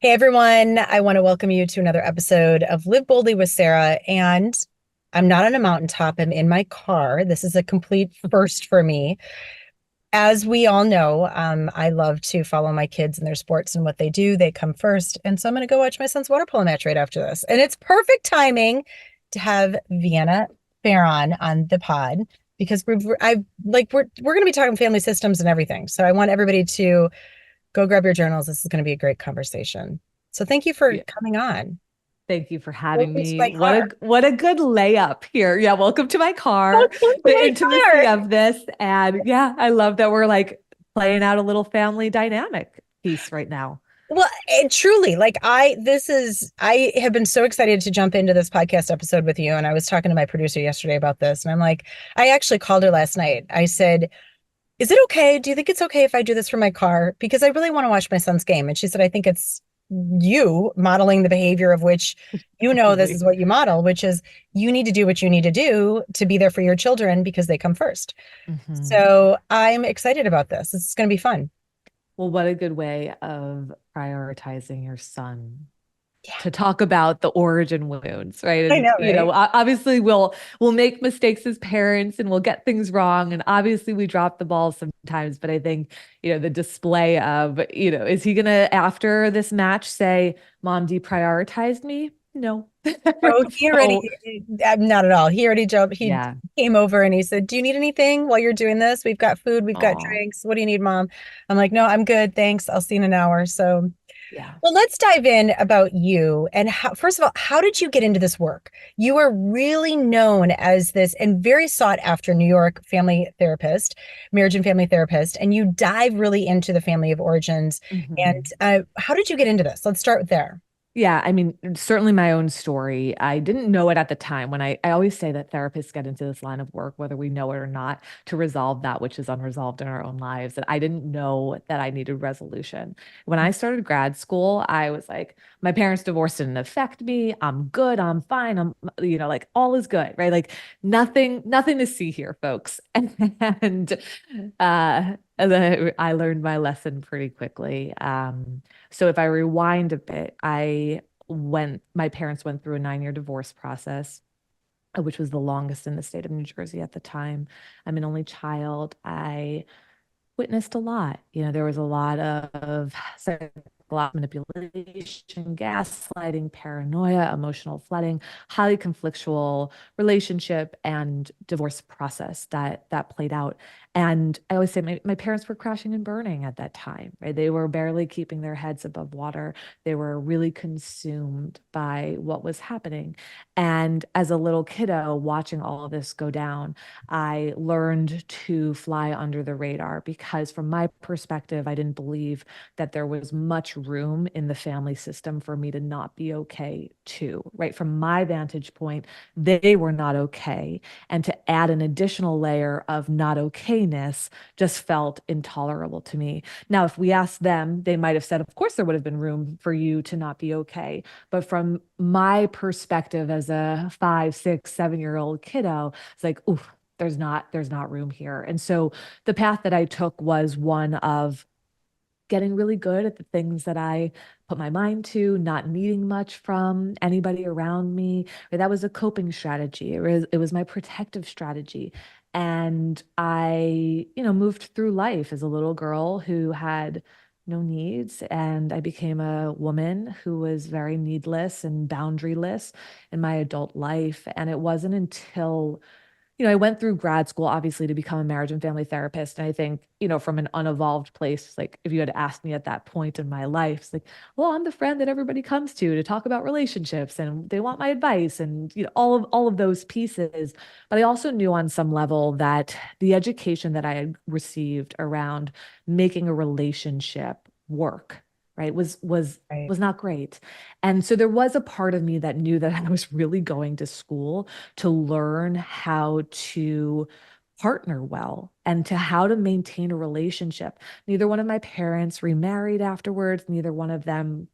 Hey everyone, I want to welcome you to another episode of Live Boldly with Sarah. And I'm not on a mountaintop, I'm in my car. This is a complete first for me. As we all know, I love to follow my kids and their sports and what they do. They come first. And so I'm going to go watch my son's water polo match right after this. And it's perfect timing to have Vienna Pharaon on the pod because we're going to be talking family systems and everything. So I want everybody to go grab your journals. This is going to be a great conversation. So thank you for Yeah. coming on. Thank you for having Welcome to me. my What car. a good layup here. Yeah, welcome to my car. Welcome to The my intimacy car. of this. And yeah, I love that we're like playing out a little family dynamic piece right now. Well, truly, I have been so excited to jump into this podcast episode with you. And I was talking to my producer yesterday about this. And I'm like, I actually called her last night. I said, is it okay? Do you think it's okay if I do this from my car? Because I really want to watch my son's game. And she said, I think it's you modeling the behavior of which this is Totally. what you model, which is you need to do what you need to do to be there for your children because they come first. Mhm. So I'm excited about this. This is going to be fun. Well, what a good way of prioritizing your son Yeah, to talk about the origin wounds, right? I And know, right? obviously we'll make mistakes as parents and we'll get things wrong, and obviously we drop the ball sometimes. But I think the display of is he gonna after this match say, "Mom deprioritized me"? No. Oh, he already, So not at all. He already jumped. He yeah. came over and he said, do you need anything while you're doing this? We've got food, we've got Oh drinks. What do you need, Mom? I'm like, no, I'm good. Thanks. I'll see you in an hour. So, yeah. well, let's dive in about you and first of all, how did you get into this work? You are really known as this and very sought after New York family therapist, marriage and family therapist, and you dive really into the family of origins. And Mhm. how did you get into this? Let's start there. Yeah, I mean, certainly my own story. I didn't know it at the time. When I always say that therapists get into this line of work, whether we know it or not, to resolve that which is unresolved in our own lives. And I didn't know that I needed resolution. When I started grad school, I was like, my parents' divorce didn't affect me. I'm good. I'm fine. Like all is good, right? Like nothing to see here, folks. And then I learned my lesson pretty quickly. So if I rewind a bit, my parents went through a 9-year divorce process, which was the longest in the state of New Jersey at the time. I'm an only child. I witnessed a lot. There was a lot of psychological manipulation, gaslighting, paranoia, emotional flooding, highly conflictual relationship and divorce process that played out. And I always say my parents were crashing and burning at that time, right? They were barely keeping their heads above water. They were really consumed by what was happening. And as a little kiddo, watching all of this go down, I learned to fly under the radar because, from my perspective, I didn't believe that there was much room in the family system for me to not be okay, too. Right. From my vantage point, they were not okay. And to add an additional layer of not okayness just felt intolerable to me. Now, if we asked them, they might have said, of course, there would have been room for you to not be okay. But from my perspective as a 5, 6, 7-year old kiddo, it's like, ooh, there's not room here. And so the path that I took was one of getting really good at the things that I put my mind to, not needing much from anybody around me. That was a coping strategy. It was my protective strategy. And I, moved through life as a little girl who had no needs. And I became a woman who was very needless and boundaryless in my adult life. And it wasn't until I went through grad school, obviously, to become a marriage and family therapist. And I think, from an unevolved place, like if you had asked me at that point in my life, it's like, well, I'm the friend that everybody comes to talk about relationships and they want my advice and, all of those pieces. But I also knew on some level that the education that I had received around making a relationship work, right, Right. was not great. And so there was a part of me that knew that I was really going to school to learn how to partner well and to how to maintain a relationship. Neither one of my parents remarried afterwards. Neither one of them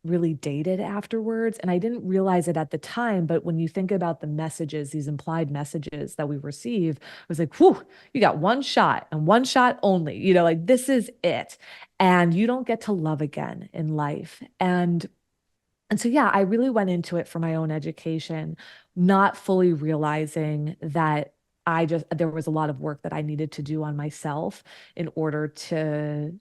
really dated afterwards. And I didn't realize it at the time. But when you think about the messages, these implied messages that we receive, it was like, whew, you got one shot and one shot only, like this is it. And you don't get to love again in life. And so, yeah, I really went into it for my own education, not fully realizing that there was a lot of work that I needed to do on myself in order to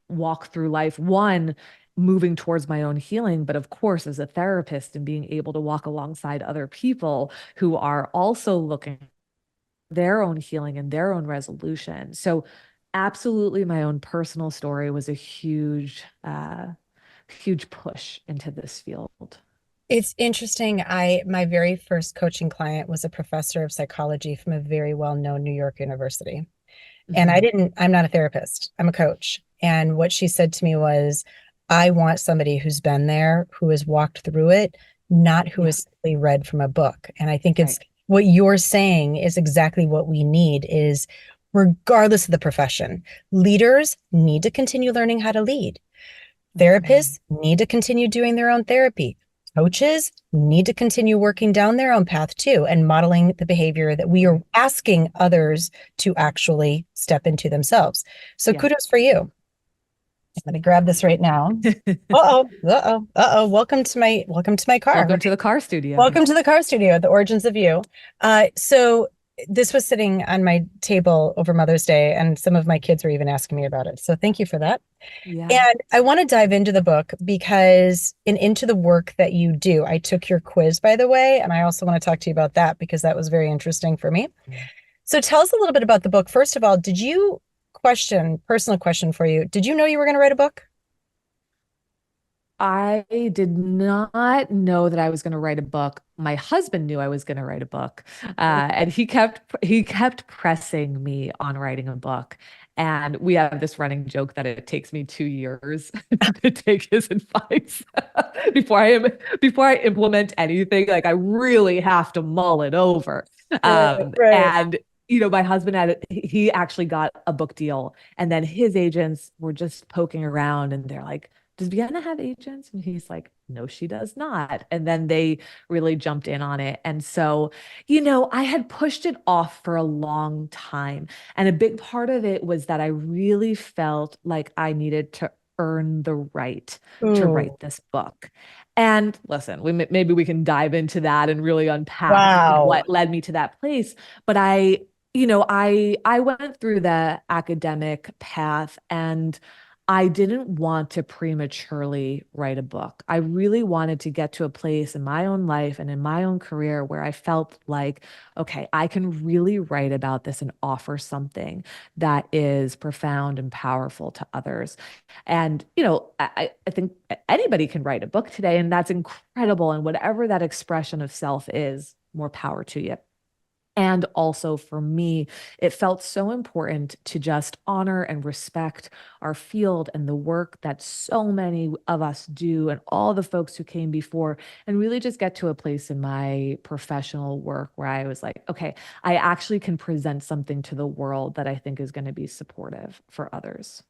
walk through life. One, moving towards my own healing, but of course, as a therapist and being able to walk alongside other people who are also looking for their own healing and their own resolution. So, absolutely, my own personal story was a huge push into this field. It's interesting. My very first coaching client was a professor of psychology from a very well-known New York university. And Mhm. I'm not a therapist, I'm a coach. And what she said to me was, I want somebody who's been there, who has walked through it, not who Yeah, has simply read from a book. And I think it's right. what you're saying is exactly what we need is regardless of the profession, leaders need to continue learning how to lead. Mhm. Therapists need to continue doing their own therapy. Coaches need to continue working down their own path too and modeling the behavior that we are Right. asking others to actually step into themselves. So Yeah. kudos for you. I'm going to grab this right now. Uh-oh, uh-oh, uh-oh. Welcome to my car, Welcome to right? the car studio. Welcome to the car studio, the origins of you. So this was sitting on my table over Mother's Day, and some of my kids were even asking me about it. So thank you for that. Yeah. And I want to dive into the book because into the work that you do. I took your quiz, by the way, and I also want to talk to you about that because that was very interesting for me. So tell us a little bit about the book. First of all, personal question for you. Did you know you were going to write a book? I did not know that I was going to write a book. My husband knew I was going to write a book, and he kept pressing me on writing a book. And we have this running joke that it takes me 2 years to take his advice before I implement anything. Like I really have to mull it over. Right, right. And my husband he actually got a book deal, and then his agents were just poking around, and they're like, does Vienna have agents? And he's like, no, she does not. And then they really jumped in on it. And so, I had pushed it off for a long time. And a big part of it was that I really felt like I needed to earn the right to Ooh, write this book. And listen, maybe we can dive into that and really unpack wow. what led me to that place. But I went through the academic path, and I didn't want to prematurely write a book. I really wanted to get to a place in my own life and in my own career where I felt like, okay, I can really write about this and offer something that is profound and powerful to others. And, I think anybody can write a book today, and that's incredible. And whatever that expression of self is, more power to you. And also for me, it felt so important to just honor and respect our field and the work that so many of us do and all the folks who came before, and really just get to a place in my professional work where I was like, okay, I actually can present something to the world that I think is going to be supportive for others.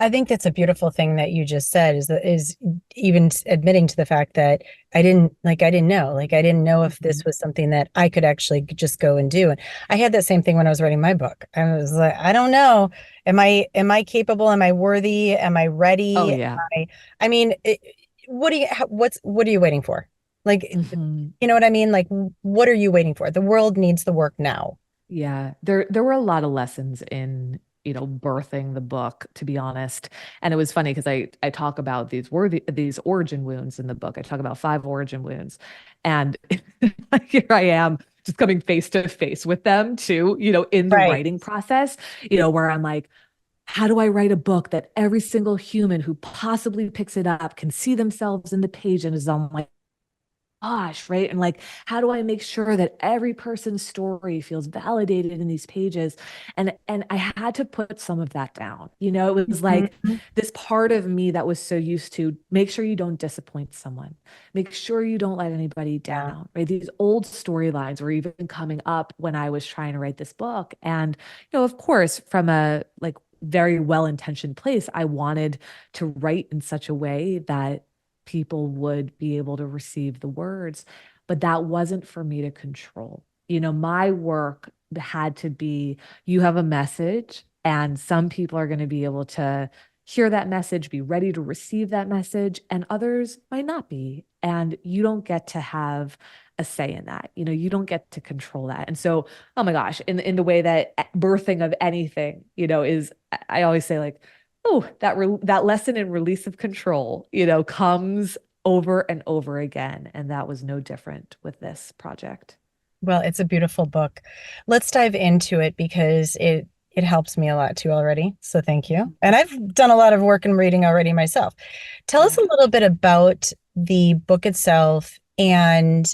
I think that's a beautiful thing that you just said is even admitting to the fact that I didn't know if this Mhm. was something that I could actually just go and do. And I had that same thing when I was writing my book. I was like, I don't know. Am I capable? Am I worthy? Am I Oh, ready? yeah. I mean, what are you waiting for? Like, Mhm. you know what I mean? Like, what are you waiting for? The world needs the work now. Yeah, there were a lot of lessons in, birthing the book, to be honest. And it was funny because I talk about these origin wounds in the book. I talk about 5 origin wounds. And here I am just coming face to face with them too, in the Right. writing process, where I'm like, how do I write a book that every single human who possibly picks it up can see themselves in the page and is on like, gosh, right? And like, how do I make sure that every person's story feels validated in these pages? And I had to put some of that down. It was like Mhm. this part of me that was so used to make sure you don't disappoint someone, make sure you don't let anybody Yeah. down, right? These old storylines were even coming up when I was trying to write this book. And, of course, from a like very well-intentioned place, I wanted to write in such a way that people would be able to receive the words. But that wasn't for me to control. My work had to be, you have a message, and some people are going to be able to hear that message, be ready to receive that message, and others might not be. And you don't get to have a say in that. You don't get to control that. And so, oh my gosh, in the way that birthing of anything, is, I always say, like, oh, that lesson in release of control, comes over and over again. And that was no different with this project. Well, it's a beautiful book. Let's dive into it because it helps me a lot too already. So thank you. And I've done a lot of work in reading already myself. Tell us Yeah. a little bit about the book itself and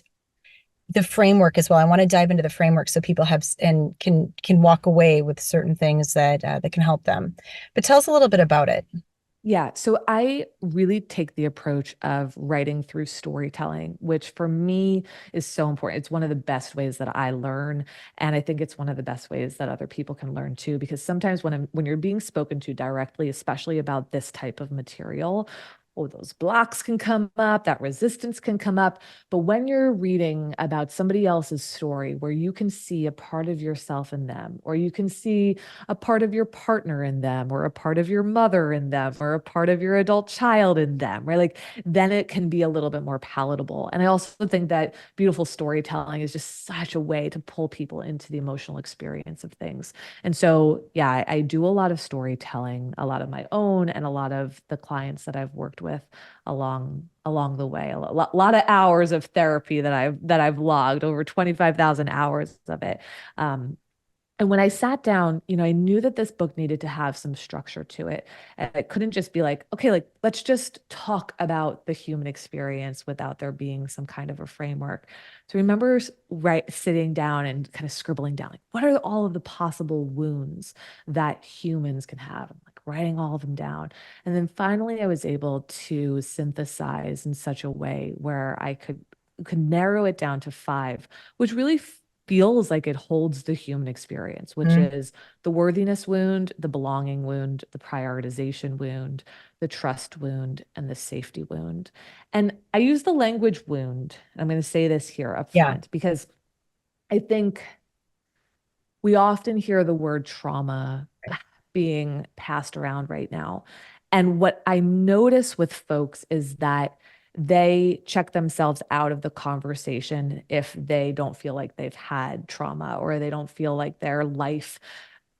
the framework as well. I want to dive into the framework so people have and can walk away with certain things that can help them. But tell us a little bit about it. Yeah, so I really take the approach of writing through storytelling, which for me is so important. It's one of the best ways that I learn, and I think it's one of the best ways that other people can learn too. Because sometimes when you're being spoken to directly, especially about this type of material, oh, those blocks can come up, that resistance can come up. But when you're reading about somebody else's story, where you can see a part of yourself in them, or you can see a part of your partner in them, or a part of your mother in them, or a part of your adult child in them, right? Like, then it can be a little bit more palatable. And I also think that beautiful storytelling is just such a way to pull people into the emotional experience of things. And so, yeah, I do a lot of storytelling, a lot of my own, and a lot of the clients that I've worked with along the way. A lot of hours of therapy that I've logged, over 25,000 hours of it. And when I sat down, I knew that this book needed to have some structure to it. And it couldn't just be like, okay, like, let's just talk about the human experience without there being some kind of a framework. So I remember sitting down and kind of scribbling down, like, what are all of the possible wounds that humans can have? I'm like writing all of them down. And then finally I was able to synthesize in such a way where I could narrow it down to five, which really feels like it holds the human experience, which Mm, is the worthiness wound, the belonging wound, the prioritization wound, the trust wound, and the safety wound. And I use the language wound. I'm going to say this here up yeah. front because I think we often hear the word trauma being passed around right now. And what I notice with folks is that they check themselves out of the conversation if they don't feel like they've had trauma, or they don't feel like their life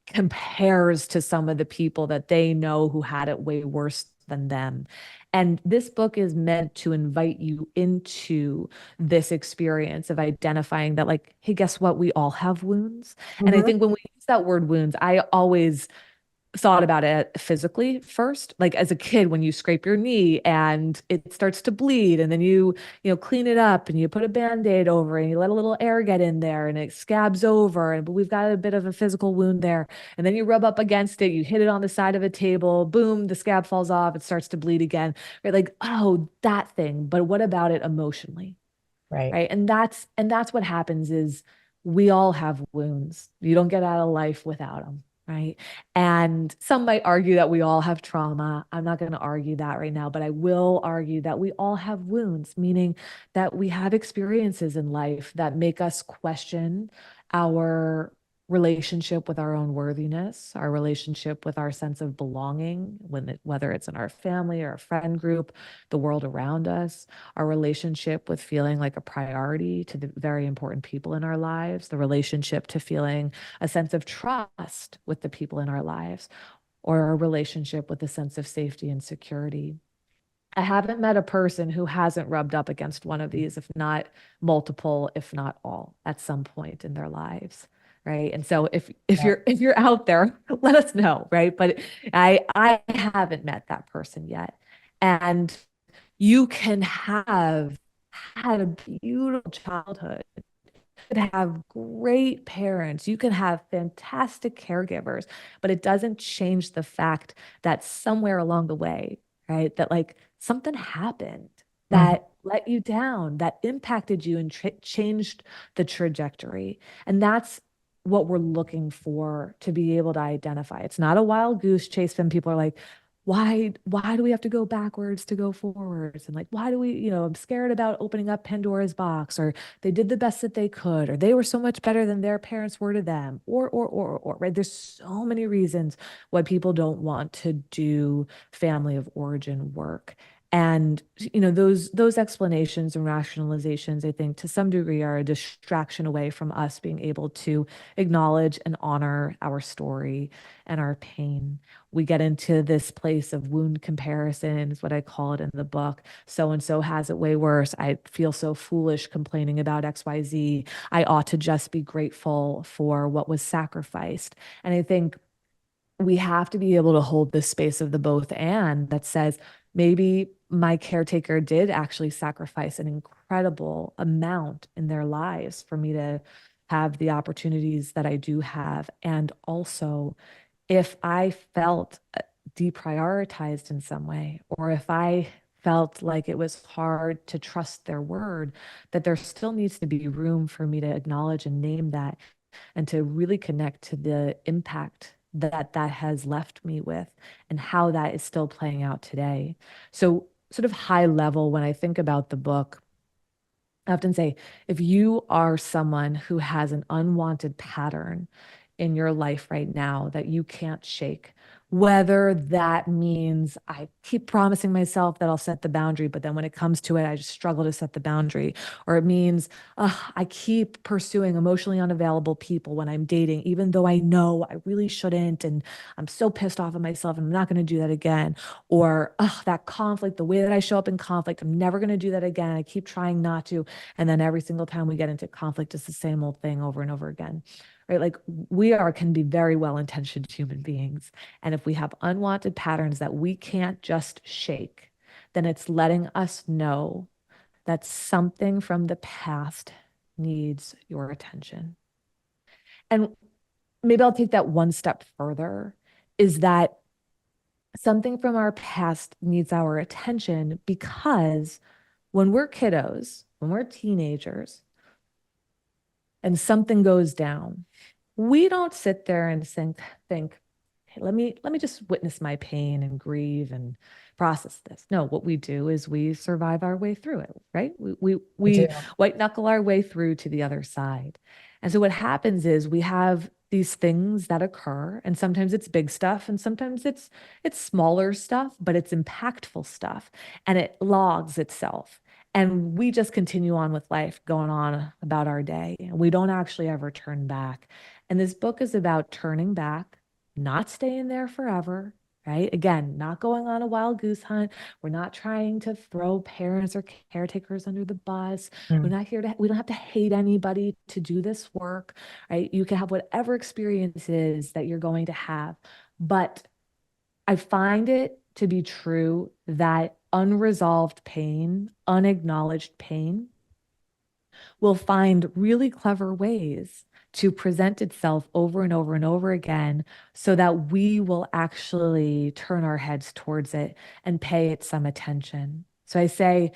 compares to some of the people that they know who had it way worse than them. And this book is meant to invite you into this experience of identifying that, like, hey, guess what? We all have wounds. And I Mhm. think when we use that word wounds, I always thought about it physically first, like as a kid when you scrape your knee and it starts to bleed, and then you clean it up and you put a band-aid over and you let a little air get in there and it scabs over, and but we've got a bit of a physical wound there, and then you rub up against it, you hit it on the side of a table, boom, the scab falls off, it starts to bleed again, right? Like, oh, that thing. But what about it emotionally? Right. Right? And that's what happens is we all have wounds. You don't get out of life without them, right? And some might argue that we all have trauma. I'm not going to argue that right now, but I will argue that we all have wounds, meaning that we have experiences in life that make us question our relationship with our own worthiness, our relationship with our sense of belonging, whether it's in our family or a friend group, the world around us, our relationship with feeling like a priority to the very important people in our lives, the relationship to feeling a sense of trust with the people in our lives, or our relationship with a sense of safety and security. I haven't met a person who hasn't rubbed up against one of these, if not multiple, if not all, at some point in their lives. Right. And so if Yeah. you're out there, let us know. Right. But I haven't met that person yet. And you can have had a beautiful childhood. You can have great parents. You can have fantastic caregivers, but it doesn't change the fact that somewhere along the way, right, that like something happened Mhm. that let you down, that impacted you and changed the trajectory. And that's what we're looking for to be able to identify. It's not a wild goose chase when people are like, why do we have to go backwards to go forwards? And like, why do we, I'm scared about opening up Pandora's box, or they did the best that they could, or they were so much better than their parents were to them, or, right? There's so many reasons why people don't want to do family of origin work. And those explanations and rationalizations, I think, to some degree, are a distraction away from us being able to acknowledge and honor our story and our pain. We get into this place of wound comparison, is what I call it in the book. So and so has it way worse. I feel so foolish complaining about XYZ. I ought to just be grateful for what was sacrificed. And I think we have to be able to hold this space of the both and that says, maybe my caretaker did actually sacrifice an incredible amount in their lives for me to have the opportunities that I do have. And also, if I felt deprioritized in some way, or if I felt like it was hard to trust their word, that there still needs to be room for me to acknowledge and name that, and to really connect to the impact that that has left me with and how that is still playing out today. So, sort of high level, when I think about the book, I often say, if you are someone who has an unwanted pattern in your life right now that you can't shake, whether that means I keep promising myself that I'll set the boundary, but then when it comes to it, I just struggle to set the boundary, or it means I keep pursuing emotionally unavailable people when I'm dating, even though I know I really shouldn't, and I'm so pissed off at myself and I'm not going to do that again, or that conflict, the way that I show up in conflict, I'm never going to do that again. I keep trying not to. And then every single time we get into conflict, it's the same old thing over and over again, right? Like, can be very well-intentioned human beings. And if we have unwanted patterns that we can't just shake, then it's letting us know that something from the past needs your attention. And maybe I'll take that one step further, is that something from our past needs our attention because when we're kiddos, when we're teenagers, and something goes down, we don't sit there and think, hey, let me just witness my pain and grieve and process this. No, what we do is we survive our way through it, right? We do. We white knuckle our way through to the other side. And so what happens is we have these things that occur, and sometimes it's big stuff, and sometimes it's smaller stuff, but it's impactful stuff, and it logs itself. And we just continue on with life, going on about our day. And we don't actually ever turn back. And this book is about turning back, not staying there forever, right? Again, not going on a wild goose hunt. We're not trying to throw parents or caretakers under the bus. Mm. We don't have to hate anybody to do this work, right? You can have whatever experiences that you're going to have. But I find it to be true that unresolved pain, unacknowledged pain, will find really clever ways to present itself over and over and over again so that we will actually turn our heads towards it and pay it some attention. So I say,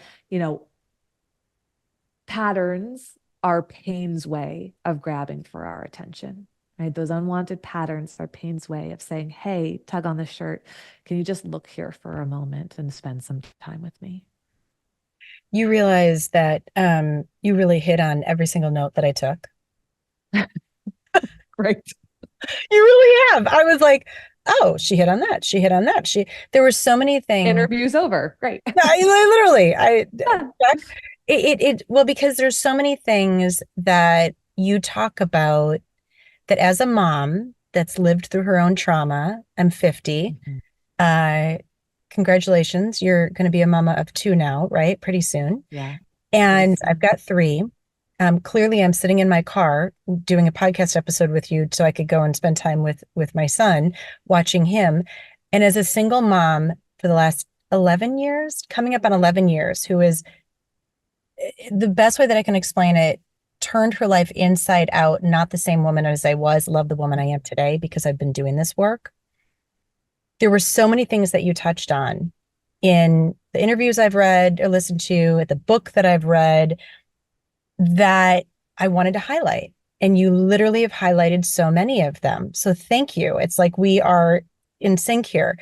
patterns are pain's way of grabbing for our attention. Right? Those unwanted patterns are pain's way of saying, hey, tug on the shirt. Can you just look here for a moment and spend some time with me? You realize that you really hit on every single note that I took. Right. You really have. I was like, oh, she hit on that. She hit on that. There were so many things. Interview's over. Great. I well, because there's so many things that you talk about that as a mom that's lived through her own trauma. I'm 50. Mhm. Uh, Congratulations. You're going to be a mama of two now, right? Pretty soon. Yeah, pretty And I've soon. got three. Clearly, I'm sitting in my car doing a podcast episode with you so I could go and spend time with my son, watching him. And as a single mom for the last 11 years, coming up on 11 years, who is the best way that I can explain it, turned her life inside out, not the same woman as I was, love the woman I am today because I've been doing this work. There were so many things that you touched on in the interviews I've read or listened to, at the book that I've read, that I wanted to highlight. And you literally have highlighted so many of them. So thank you. It's like we are in sync here.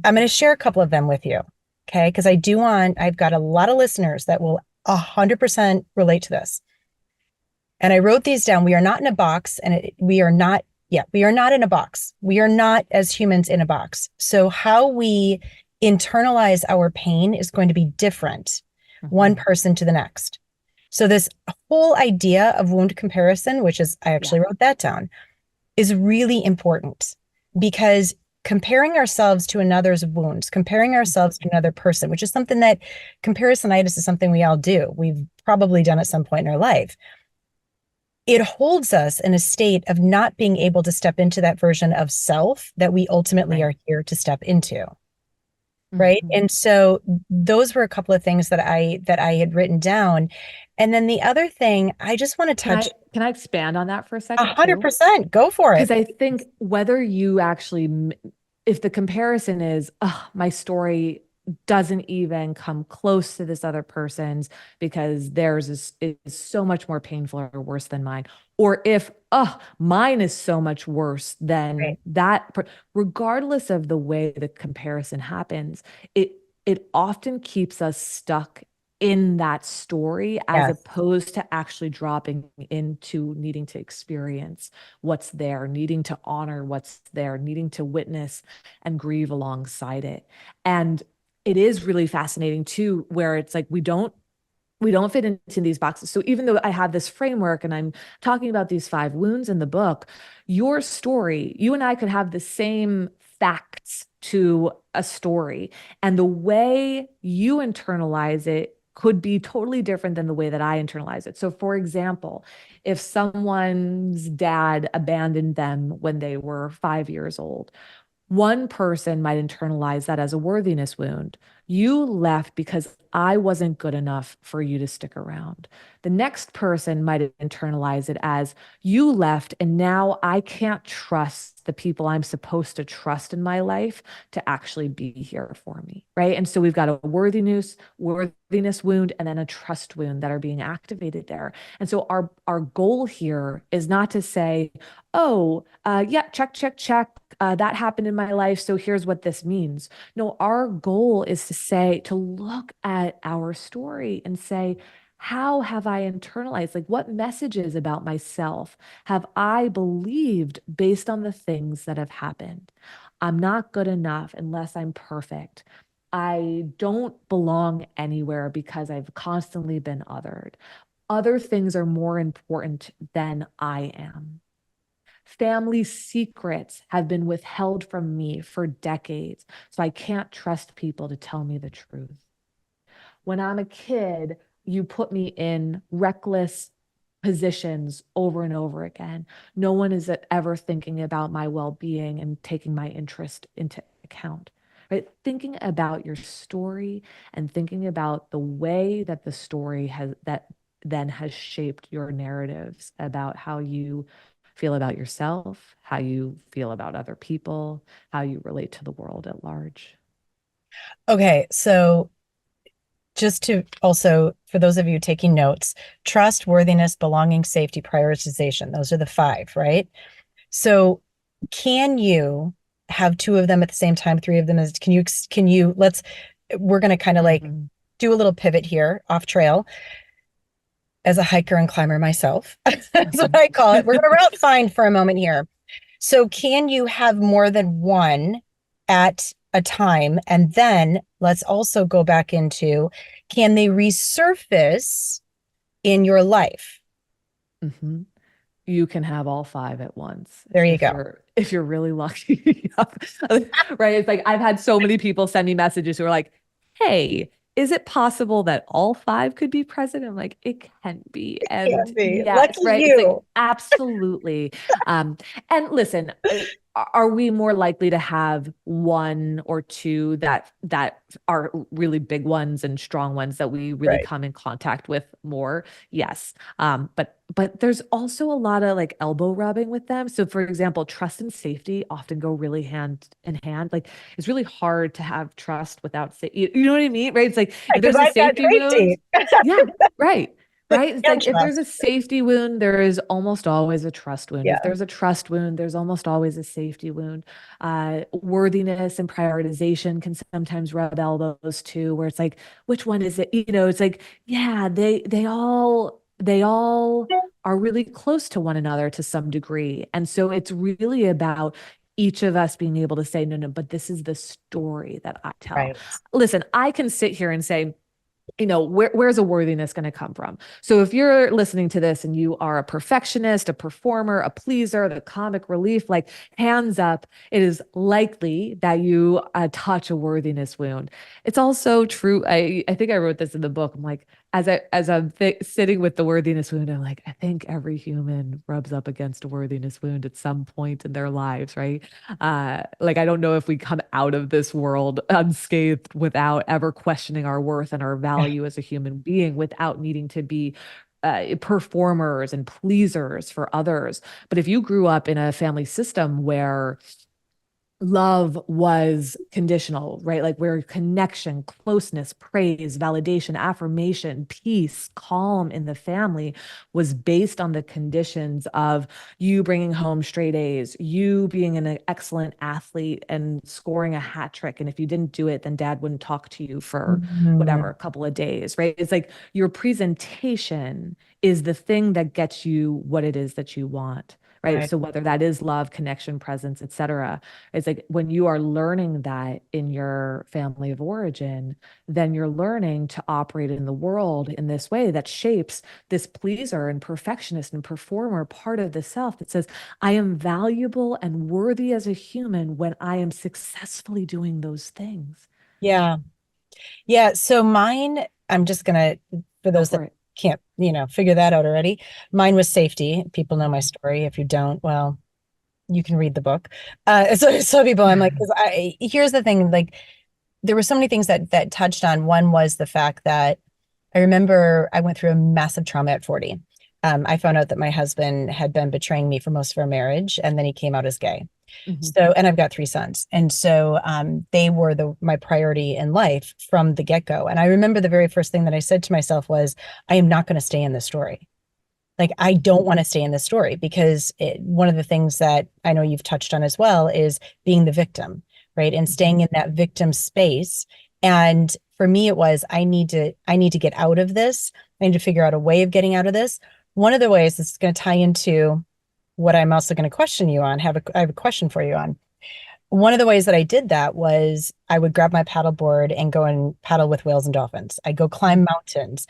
I'm going to share a couple of them with you. Okay. Because I've got a lot of listeners that will 100% relate to this. And I wrote these down. We are not in a box, and we are not, yeah, we are not in a box. We are not, as humans, in a box. So how we internalize our pain is going to be different, one Mhm. person to the next. So this whole idea of wound comparison, which is, I Yeah. actually wrote that down, is really important, because comparing ourselves to another's wounds, comparing ourselves to another person, which is something that comparisonitis is something we all do. We've probably done at some point in our life. It holds us in a state of not being able to step into that version of self that we ultimately Right. are here to step into. Right. Mhm. And so those were a couple of things that I had written down. And then the other thing I just want to Can touch I expand on that for a a second hundred too? percent. Go for Because it. I think whether you actually, if the comparison is, oh, my story doesn't even come close to this other person's because theirs is so much more painful or worse than mine, or if, oh, mine is so much worse than Right. that, regardless of the way the comparison happens, it it often keeps us stuck in that story as Yes. opposed to actually dropping into needing to experience what's there, needing to honor what's there, needing to witness and grieve alongside it. And it is really fascinating too, where it's like we don't fit into these boxes. So even though I have this framework and I'm talking about these five wounds in the book, your story, you and I could have the same facts to a story. And the way you internalize it could be totally different than the way that I internalize it. So, for example, if someone's dad abandoned them when they were 5 years old, one person might internalize that as a worthiness wound. You left because I wasn't good enough for you to stick around. The next person might internalize it as you left, and now I can't trust the people I'm supposed to trust in my life to actually be here for me. Right. And so we've got a worthiness wound and then a trust wound that are being activated there. And so our goal here is not to say, oh, yeah, check, check, check. That happened in my life. So here's what this means. No, our goal is to say, to look at our story and say, how have I internalized? Like, what messages about myself have I believed based on the things that have happened? I'm not good enough unless I'm perfect. I don't belong anywhere because I've constantly been othered. Other things are more important than I am. Family secrets have been withheld from me for decades, so I can't trust people to tell me the truth. When I'm a kid, you put me in reckless positions over and over again. No one is ever thinking about my well being and taking my interest into account. Right? Thinking about your story and thinking about the way that the story has that then has shaped your narratives about how you feel about yourself, how you feel about other people, how you relate to the world at large. Okay. So just to also, for those of you taking notes, trust, worthiness, belonging, safety, prioritization. Those are the five, right? So can you have two of them at the same time, three of them as we're going to kind of like Mhm. do a little pivot here off trail. As a hiker and climber myself, that's what Mhm. I call it. We're going to route find for a moment here. So can you have more than one at a time? And then let's also go back into, can they resurface in your life? Mhm. You can have all five at once There you if go. you're really lucky. Right? It's like I've had so many people send me messages who are like, "Hey, is it possible that all five could be present?" I'm like, "It can be." Can't And be. yes, Lucky right? It's like you. absolutely. Um, and listen, are we more likely to have one or two that are really big ones and strong ones that we really Right. come in contact with more? Yes. But there's also a lot of like elbow rubbing with them. So for example, trust and safety often go really hand in hand. Like it's really hard to have trust without safety. You know what I mean? Right? It's like if Because there's a I've got safety wound, safety. yeah, right. Right? It's And like if there's trust. a safety wound, there is almost always a trust wound. If Yeah. there's a trust wound, there's almost always a safety wound. Worthiness and prioritization can sometimes rub elbows too, where it's like, which one is it? It's like, yeah, they all are really close to one another to some degree. And so it's really about each of us being able to say, no, no, but this is the story that I tell. Right. Listen, I can sit here and say, where's a worthiness going to come from? So if you're listening to this and you are a perfectionist, a performer, a pleaser, the comic relief, like hands up, it is likely that you touch a worthiness wound. It's also true. I think I wrote this in the book. I'm like, as I'm sitting with the worthiness wound, I'm like, I think every human rubs up against a worthiness wound at some point in their lives, right? Like I don't know if we come out of this world unscathed without ever questioning our worth and our value as a human being, without needing to be performers and pleasers for others. But if you grew up in a family system where love was conditional, right? Like where connection, closeness, praise, validation, affirmation, peace, calm in the family was based on the conditions of you bringing home straight A's, you being an excellent athlete and scoring a hat trick. And if you didn't do it, then dad wouldn't talk to you for whatever, Mhm. a couple of days, right? It's like your presentation is the thing that gets you what it is that you want. Right. Right. So whether that is love, connection, presence, etc., it's like when you are learning that in your family of origin, then you're learning to operate in the world in this way that shapes this pleaser and perfectionist and performer part of the self that says, I am valuable and worthy as a human when I am successfully doing those things. Yeah. Yeah. So mine, I'm just gonna, for Go those that for it. can't, figure that out already, mine was safety. People know my Mhm. story. If you don't, well, you can read the book. So people, I'm like, because here's the thing, like there were so many things that touched on. One was the fact that I remember I went through a massive trauma at 40. I found out that my husband had been betraying me for most of our marriage, and then he came out as gay. Mhm. So, and I've got three sons, and so they were my priority in life from the get-go. And I remember the very first thing that I said to myself was, I am not going to stay in this story. Like, I don't want to stay in this story because one of the things that I know you've touched on as well is being the victim, right? And staying in that victim space. And for me, it was I need to get out of this. I need to figure out a way of getting out of this. One of the ways this is going to tie into what I'm also going to question you on, I have a question for you on. One of the ways that I did that was I would grab my paddle board and go and paddle with whales and dolphins. I go climb mountains.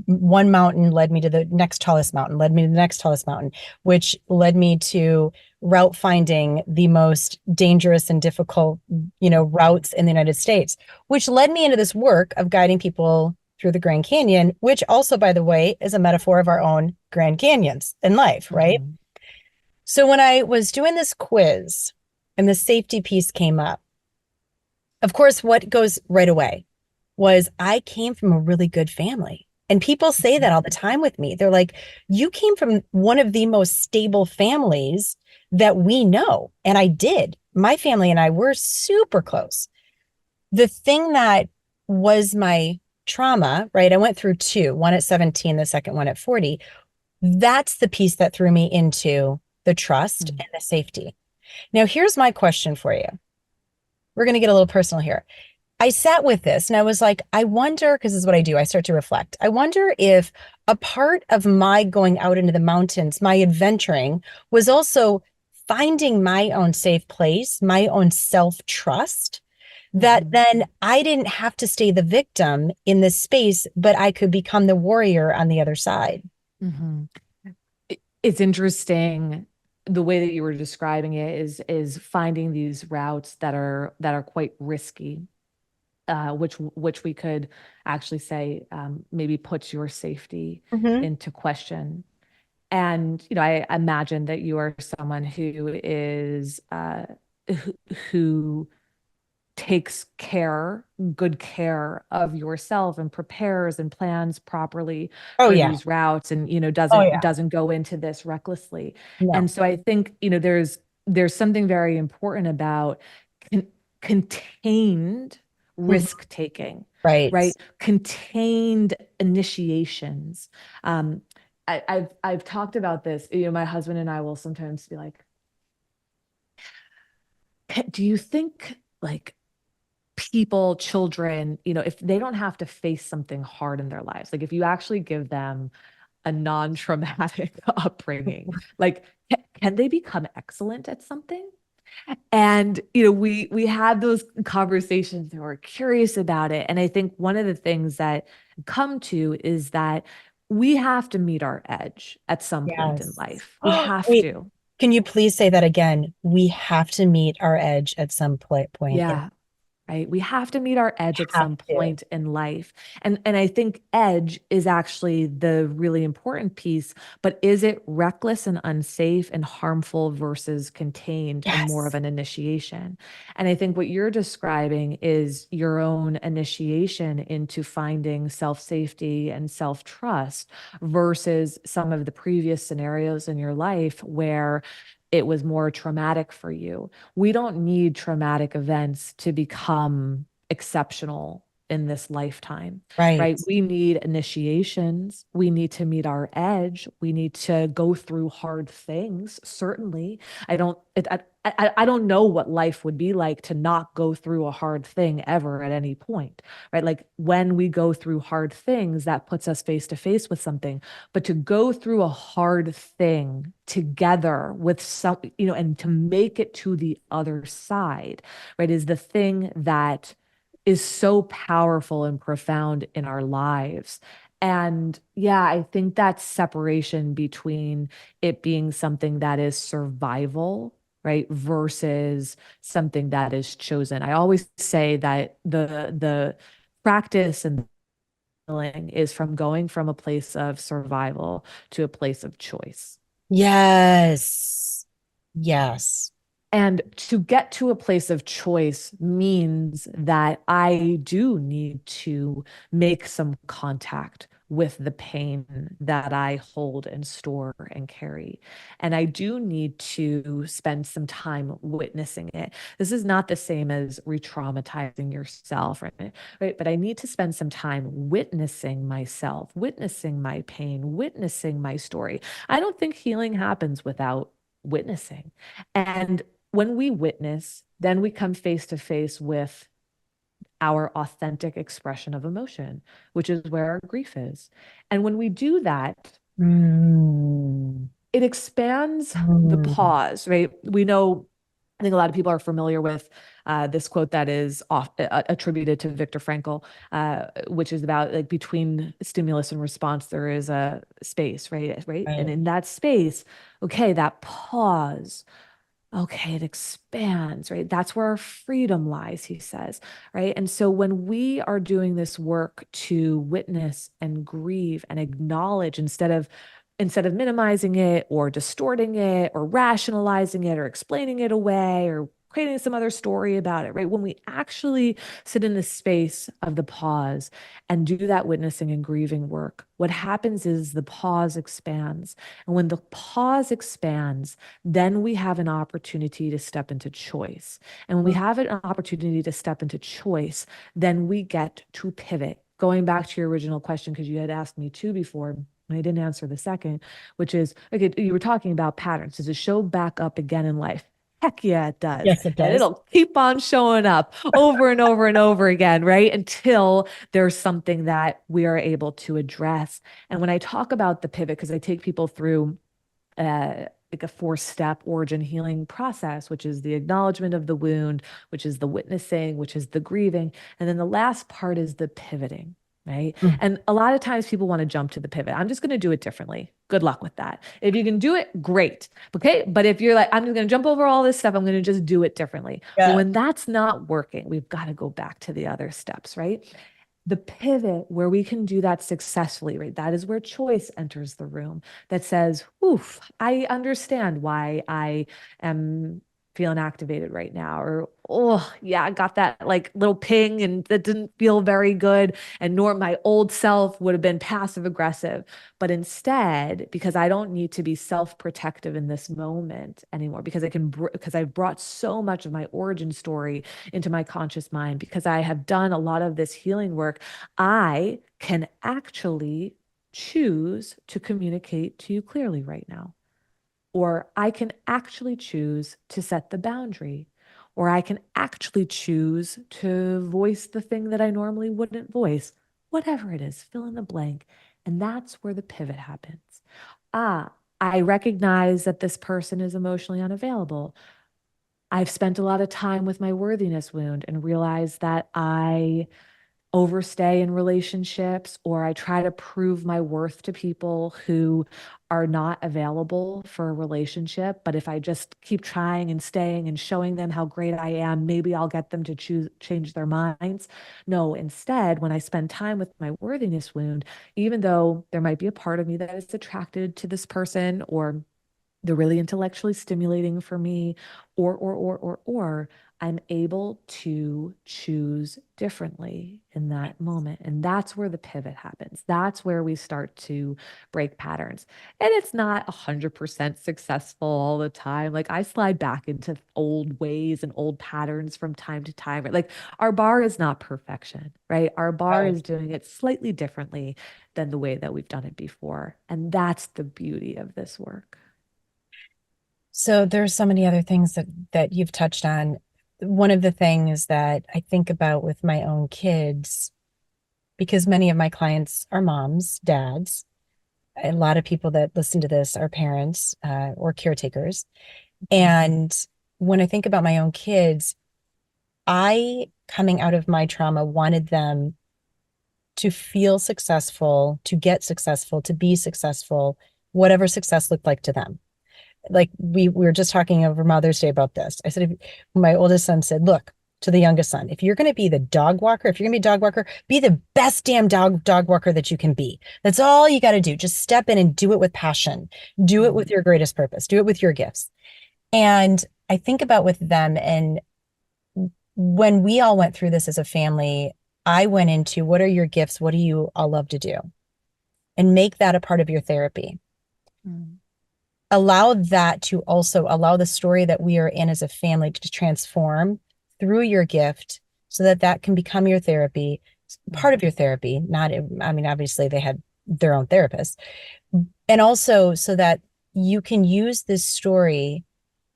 One mountain led me to the next tallest mountain, led me to the next tallest mountain, which led me to route finding the most dangerous and difficult, routes in the United States, which led me into this work of guiding people through the Grand Canyon, which also, by the way, is a metaphor of our own Grand Canyons in life, right? Mhm. So when I was doing this quiz and the safety piece came up, of course, what goes right away was I came from a really good family. And people say that Mhm. all the time with me. They're like, you came from one of the most stable families that we know. And I did. My family and I were super close. The thing that was my trauma, right? I went through two, one at 17, the second one at 40. That's the piece that threw me into the trust Mhm. and the safety. Now, here's my question for you. We're going to get a little personal here. I sat with this and I was like, I wonder, because this is what I do, I start to reflect. I wonder if a part of my going out into the mountains, my adventuring, was also finding my own safe place, my own self trust, that Mhm. then I didn't have to stay the victim in this space, but I could become the warrior on the other side. Mhm. It's interesting the way that you were describing it is finding these routes that are quite risky, which we could actually say maybe puts your safety Mm-hmm. into question. And I imagine that you are someone who, who takes good care of yourself and prepares and plans properly Oh, for yeah. these routes and Oh, doesn't yeah. doesn't go into this recklessly. No. And so I think there's something very important about con contained Mhm. risk taking, Right. right? Contained initiations. Um, I've talked about this. My husband and I will sometimes be like, do you think like people, children, if they don't have to face something hard in their lives, like if you actually give them a non-traumatic upbringing, like can they become excellent at something? And we had those conversations and we're curious about it. And I think one of the things that come to is that we have to meet our edge at some point in Yes. life. We have Wait, to. can you please say that again? We have to meet our edge at some point in Yeah. Right? We have to meet our edge at have some to. point in life. And I think edge is actually the really important piece, but is it reckless and unsafe and harmful versus contained and more of Yes. an initiation? And I think what you're describing is your own initiation into finding self-safety and self-trust versus some of the previous scenarios in your life where it was more traumatic for you. We don't need traumatic events to become exceptional in this lifetime, Right. right? We need initiations. We need to meet our edge. We need to go through hard things. Certainly, I don't. I don't know what life would be like to not go through a hard thing ever at any point, right? Like when we go through hard things, that puts us face to face with something. But to go through a hard thing together with some, and to make it to the other side, right, is the thing that is so powerful and profound in our lives. And yeah, I think that separation between it being something that is survival, right, versus something that is chosen. I always say that the practice and healing is from going from a place of survival to a place of choice. Yes. Yes. And to get to a place of choice means that I do need to make some contact with the pain that I hold and store and carry. And I do need to spend some time witnessing it. This is not the same as re-traumatizing yourself, right? Right. But I need to spend some time witnessing myself, witnessing my pain, witnessing my story. I don't think healing happens without witnessing. And when we witness, then we come face to face with our authentic expression of emotion, which is where our grief is. And when we do that, Mm. it expands the Mm. pause, right? We know, I think a lot of people are familiar with this quote that is attributed to Viktor Frankl, which is about like between stimulus and response, there is a space, right? Right. And Right. in that space, okay, that pause. Okay, it expands, right? That's where our freedom lies, he says, right? And so when we are doing this work to witness and grieve and acknowledge instead of minimizing it or distorting it or rationalizing it or explaining it away or creating some other story about it, right? When we actually sit in the space of the pause and do that witnessing and grieving work, what happens is the pause expands. And when the pause expands, then we have an opportunity to step into choice. And when we have an opportunity to step into choice, then we get to pivot. Going back to your original question, because you had asked me too before, and I didn't answer the second, which is, okay, you were talking about patterns. Does it show back up again in life? Heck yeah, it does. Yes, it And does. it'll keep on showing up over and over and over again, right? Until there's something that we are able to address. And when I talk about the pivot, because I take people through like a four-step origin healing process, which is the acknowledgement of the wound, which is the witnessing, which is the grieving. And then the last part is the pivoting, right? Mm. And a lot of times people want to jump to the pivot. I'm just going to do it differently. Good luck with that. If you can do it, great. Okay. But if you're like, I'm just going to jump over all this stuff, I'm going to just do it differently. Well, Yeah. when that's not working, we've got to go back to the other steps, right? The pivot where we can do that successfully, right? That is where choice enters the room that says, oof, I understand why I am feeling activated right now, or oh yeah, I got that like little ping and that didn't feel very good, and nor my old self would have been passive aggressive. But instead, because I don't need to be self-protective in this moment anymore, because because I've brought so much of my origin story into my conscious mind, because I have done a lot of this healing work, I can actually choose to communicate to you clearly right now. Or I can actually choose to set the boundary. Or I can actually choose to voice the thing that I normally wouldn't voice. Whatever it is, fill in the blank. And that's where the pivot happens. Ah, I recognize that this person is emotionally unavailable. I've spent a lot of time with my worthiness wound and realized that I overstay in relationships, or I try to prove my worth to people who are not available for a relationship. But if I just keep trying and staying and showing them how great I am, maybe I'll get them to change their minds. No, instead, when I spend time with my worthiness wound, even though there might be a part of me that is attracted to this person, or they're really intellectually stimulating for me, or I'm able to choose differently in that moment. And that's where the pivot happens. That's where we start to break patterns. And it's not 100% successful all the time. Like I slide back into old ways and old patterns from time to time. Like our bar is not perfection, right? Our bar Right. is doing it slightly differently than the way that we've done it before. And that's the beauty of this work. So there's so many other things that you've touched on. One of the things that I think about with my own kids, because many of my clients are moms, dads, a lot of people that listen to this are parents or caretakers. And when I think about my own kids, I, coming out of my trauma, wanted them to feel successful, to get successful, to be successful, whatever success looked like to them. Like we were just talking over Mother's Day about this. I said, my oldest son said, look, to the youngest son, if you're going to be the dog walker, if you're going to be a dog walker, be the best damn dog walker that you can be. That's all you got to do. Just step in and do it with passion. Do it with Mm, your greatest purpose. Do it with your gifts. And I think about with them, and when we all went through this as a family, I went into what are your gifts? What do you all love to do? And make that a part of your therapy. mm, Allow that to also allow the story that we are in as a family to transform through your gift so that that can become your therapy, part mm, of your therapy. Not, I mean, obviously they had their own therapist. And also so that you can use this story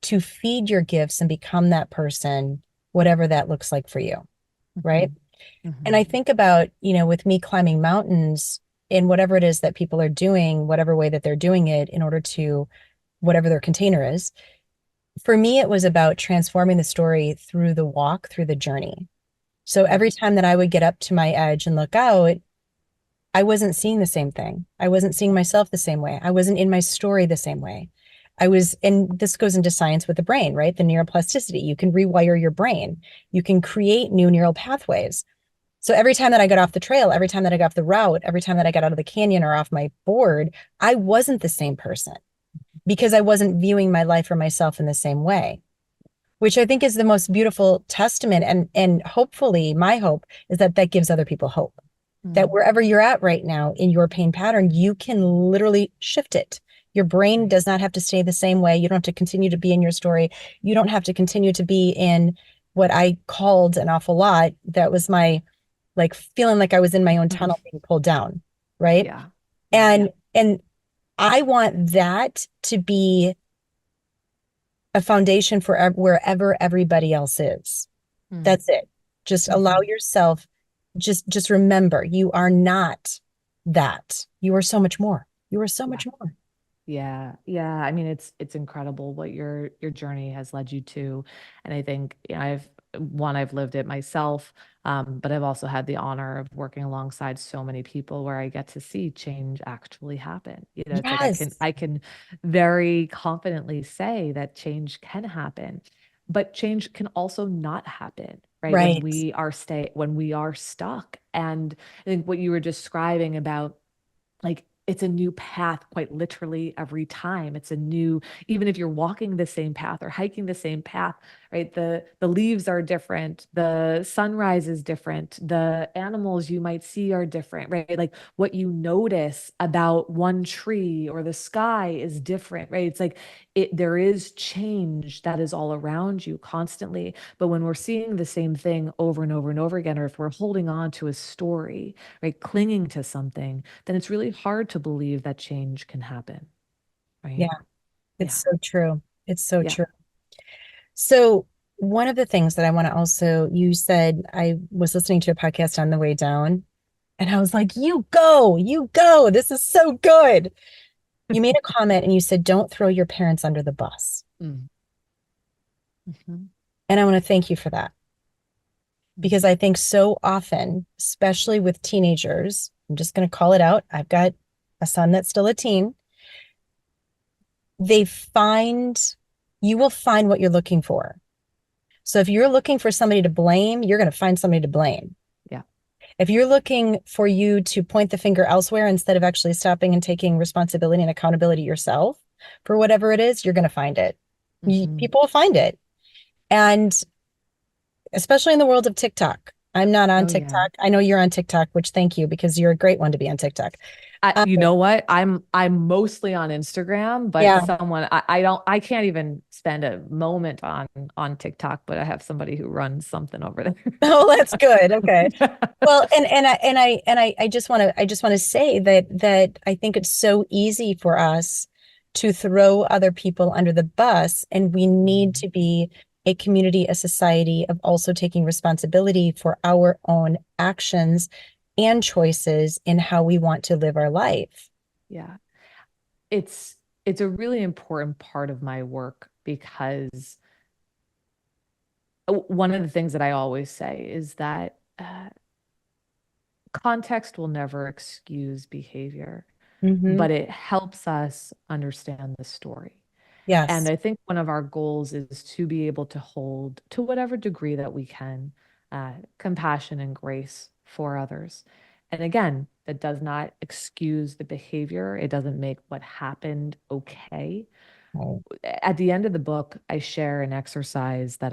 to feed your gifts and become that person, whatever that looks like for you. Right. mhm, And I mhm, think about, with me climbing mountains in whatever it is that people are doing, whatever way that they're doing it in order to whatever their container is. For me, it was about transforming the story through the walk, through the journey. So mm, every time that I would get up to my edge and look out, I wasn't seeing the same thing. I wasn't seeing myself the same way. I wasn't in my story the same way. I was, and this goes into science with the brain, right? The neuroplasticity. You can rewire your brain. You can create new neural pathways. So every time that I got off the trail, every time that I got off the route, every time that I got out of the canyon or off my board, I wasn't the same person because I wasn't viewing my life or myself in the same way, which I think is the most beautiful testament. And hopefully my hope is that that gives other people hope that mm. wherever you're at right now in your pain pattern, you can literally shift it. Your brain Right. does not have to stay the same way. You don't have to continue to be in your story. You don't have to continue to be in what I called an awful lot. That was my like feeling like I was in my own tunnel being pulled down. Right. Yeah. Yeah. And I want that to be a foundation for wherever everybody else is. Mm, That's it. Just allow mhm. yourself, just remember, you are not that. You are so much more. You are so Yeah. much more. Yeah, yeah. I mean, it's incredible what your journey has led you to, and I think I've lived it myself, but I've also had the honor of working alongside so many people where I get to see change actually happen. It's like Yes. I can very confidently say that change can happen, but change can also not happen, right? Right. When we are stuck, and I think what you were describing about like it's a new path quite literally every time. It's a new, even if you're walking the same path or hiking the same path, right? The leaves are different, the sunrise is different, the animals you might see are different, right? Like what you notice about one tree or the sky is different, right? It's like there is change that is all around you constantly. But when we're seeing the same thing over and over and over again, or if we're holding on to a story, right, clinging to something, then it's really hard to believe that change can happen, Yeah, right? it's Yeah. so true. It's so Yeah. true. So one of the things that I want to also, you said I was listening to a podcast on the way down, and I was like, you go. This is so good. You made a comment and you said, don't throw your parents under the bus. Mm. Mhm. And I want to thank you for that Mm. because I think so often, especially with teenagers, I'm just going to call it out. I've got a son that's still a teen. They find, you will find what you're looking for. So if you're looking for somebody to blame, you're going to find somebody to blame. Yeah. If you're looking for you to point the finger elsewhere instead of actually stopping and taking responsibility and accountability yourself for whatever it is, you're going to find it. Mhm. People will find it. And especially in the world of TikTok, I'm not on Oh yeah. TikTok. I know you're on TikTok, which thank you because you're a great one to be on TikTok. Um, You know what? I'm mostly on Instagram, but yeah. someone I can't even spend a moment on TikTok, but I have somebody who runs something over Oh, that's good. Okay. there. Well, and I just want to say that I think it's so easy for us to throw other people under the bus, and we need Mm. to be a community, a society of also taking responsibility for our own actions and choices in how we want to live our life. Yeah. It's it's a really important part of my work because one of the things that I always say is that context will never excuse behavior, Hmm. but it helps us understand the story. And Yes. I think one of our goals is to be able to hold, to whatever degree that we can, compassion and grace for others. And again, that does not excuse the behavior. It doesn't make what happened okay. Right. At the end of the book, I share an exercise that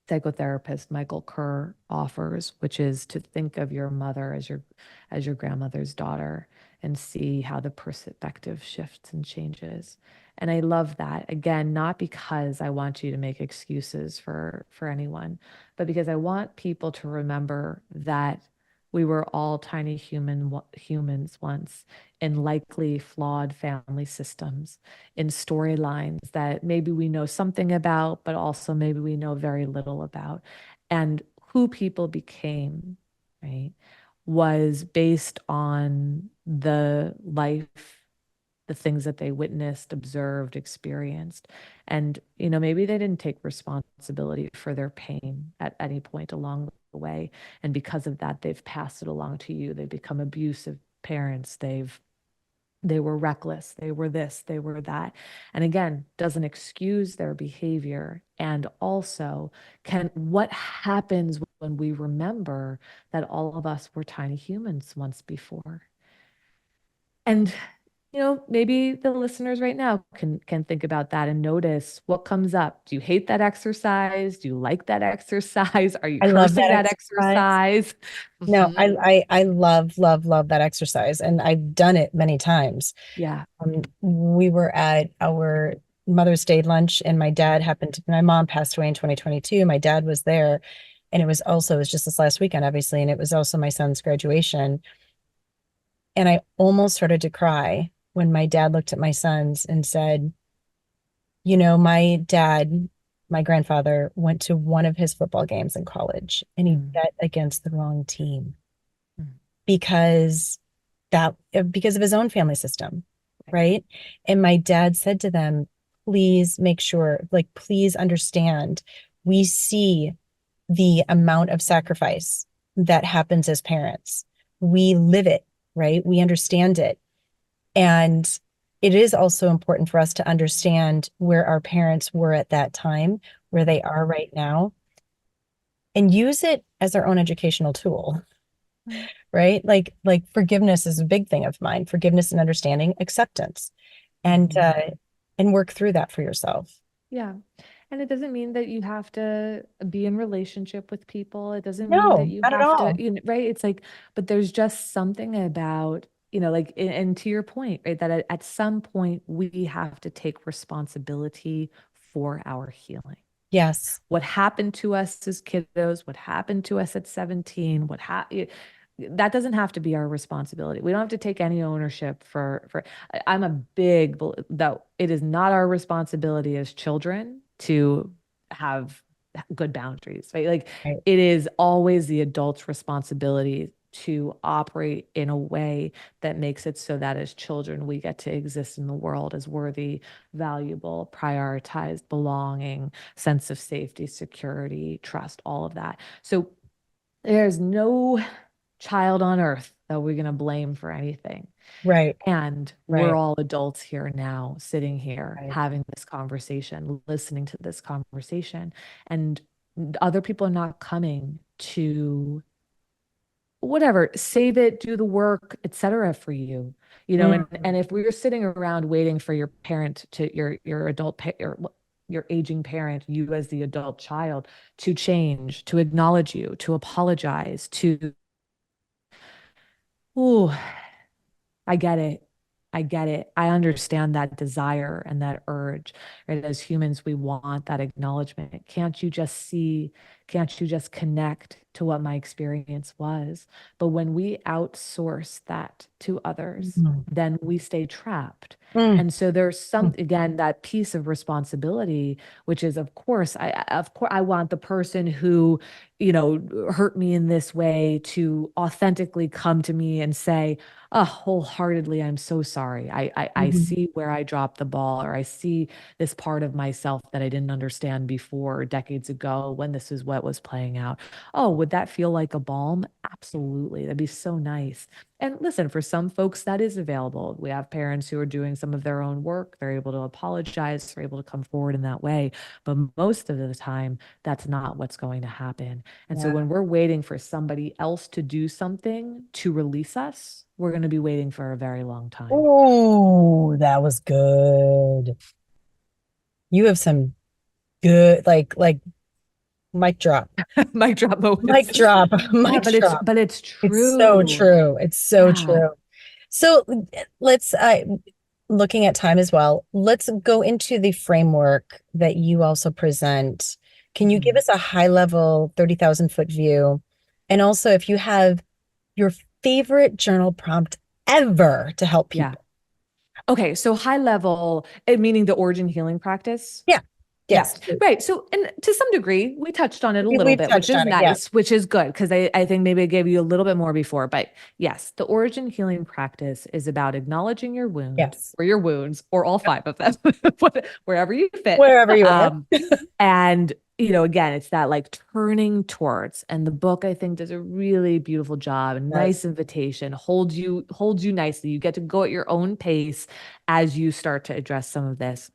psychotherapist Michael Kerr offers, which is to think of your mother as your grandmother's daughter and see how the perspective shifts and changes. And I love that. Again, not because I want you to make excuses for anyone, but because I want people to remember that we were all tiny humans once in likely flawed family systems, in storylines that maybe we know something about, but also maybe we know very little about. And who people became, right, was based on the life, the things that they witnessed, observed, experienced. And, maybe they didn't take responsibility for their pain at any point along the way. And because of that, they've passed it along to you. They've become abusive parents. They were reckless, they were this, they were that. And again, doesn't excuse their behavior. And also, what happens when we remember that all of us were tiny humans once before? And maybe the listeners right now can think about that and notice what comes up. Do you hate that exercise? Do you like that exercise? Are you I love cursing that that exercise. exercise? No, Mhm. I love, love, love that exercise. And I've done it many times. Yeah. We were at our Mother's Day lunch, and my mom passed away in 2022. My dad was there, and it was just this last weekend, obviously, and it was also my son's graduation. And I almost started to cry when my dad looked at my sons and said, my grandfather went to one of his football games in college, and he Mm, bet against the wrong team mm, because because of his own family system, right. right? And my dad said to them, please make sure, like, please understand, we see the amount of sacrifice that happens as parents. We live it, right? We understand it. And it is also important for us to understand where our parents were at that time, where they are right now, and use it as our own educational tool, Mm. right? Like forgiveness is a big thing of mine. Forgiveness and understanding, acceptance, and Mhm. work through that for yourself. Yeah. And it doesn't mean that you have to be in relationship with people. It doesn't mean that No, you not at have to, all. right? It's like, but there's just something about, like, and to your point, right, that at some point we have to take responsibility for our healing. Yes. What happened to us as kiddos, what happened to us at 17, that doesn't have to be our responsibility. We don't have to take any ownership for I'm a that it is not our responsibility as children to have good boundaries, right? Like Right. it is always the adult's responsibility to operate in a way that makes it so that as children we get to exist in the world as worthy, valuable, prioritized, belonging, sense of safety, security, trust, all of that. So there's no child on earth that we're going to blame for anything. Right. And we're Right. all adults here now, sitting here, Right. having this conversation, listening to this conversation. And other people are not coming to whatever, save it, do the work, etc. for you. And Mm. if we were sitting around waiting for your parent to your adult your aging parent, you as the adult child, to change, to acknowledge you, to apologize, to, ooh, I get it. I get it. I understand that desire and that urge, right? As humans, we want that acknowledgement. Can't you just connect to what my experience was? But when we outsource that to others, Mm. then we stay trapped. Mm. And so there's Mm. again, that piece of responsibility, which is, of course, I want the person who, hurt me in this way to authentically come to me and say, oh, wholeheartedly, I'm so sorry. I Mhm. see where I dropped the ball, or I see this part of myself that I didn't understand before decades ago when this is what was playing out. Oh, would that feel like a balm? Absolutely. That'd be so nice. And listen, for some folks, that is available. We have parents who are doing some of their own work. They're able to apologize, they're able to come forward in that way. But most of the time, that's not what's going to happen. And so Yeah. when we're waiting for somebody else to do something to release us, we're going to be waiting for a very long time. Oh, that was good. You have some good, like mic drop, Mic drop mic moments. drop, Yeah, mic but it's drop. but it's It's so true. true. It's so Yeah. true. So let's, looking at time as well, let's go into the framework that you also present. Can you give Mhm. us a high level 30,000 foot view? And also, if you have your favorite journal prompt ever to help Yeah. people. Okay, so high level, meaning the origin healing practice. Yeah. Yeah, Yes. right. So, and to some degree, we touched on it a little We've bit, which touched is on it. Yeah. nice, which is good because I think maybe I gave you a little bit more before. But yes, the origin healing practice is about acknowledging your wound Yes. or your wounds or all Yep. five of them, wherever you fit. Wherever you are. Um, and again, it's that like turning towards. And the book, I think, does a really beautiful job, a nice Yes. invitation, holds you nicely. You get to go at your own pace as you start to address some of this.